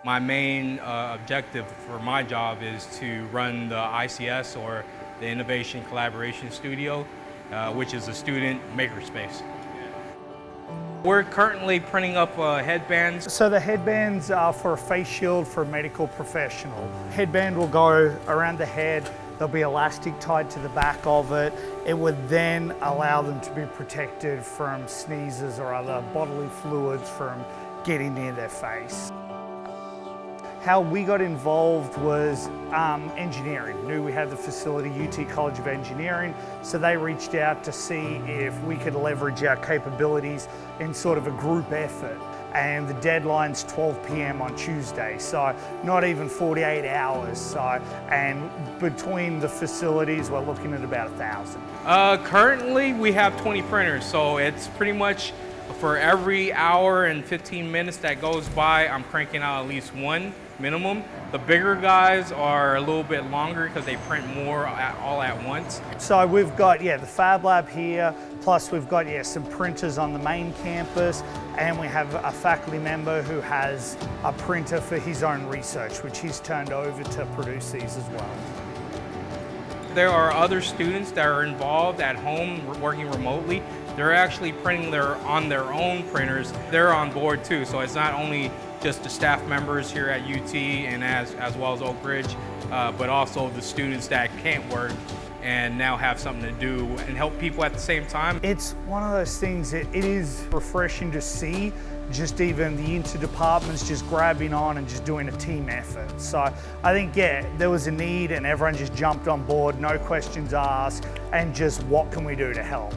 My main objective for my job is to run the ICS, or the Innovation Collaboration Studio, which is a student makerspace. We're currently printing up headbands. So the headbands are for a face shield for a medical professional. Headband will go around the head. There'll be elastic tied to the back of it. It would then allow them to be protected from sneezes or other bodily fluids from getting near their face. How we got involved was engineering. Knew we had the facility, UT College of Engineering, so they reached out to see if we could leverage our capabilities in sort of a group effort. And the deadline's 12 p.m. on Tuesday, so not even 48 hours. So, and between the facilities, we're looking at about 1,000. Currently, we have 20 printers, so it's pretty much for every hour and 15 minutes that goes by, I'm cranking out at least one minimum. The bigger guys are a little bit longer because they print more all at once. So we've got, the Fab Lab here, plus we've got, some printers on the main campus, and we have a faculty member who has a printer for his own research, which he's turned over to produce these as well. There are other students that are involved at home working remotely. They're actually printing on their own printers. They're on board too, so it's not only just the staff members here at UT and as well as Oak Ridge, but also the students that can't work and now have something to do and help people at the same time. It's one of those things that it is refreshing to see, just even the inter-departments just grabbing on and just doing a team effort. So I think, there was a need and everyone just jumped on board, no questions asked, and just what can we do to help.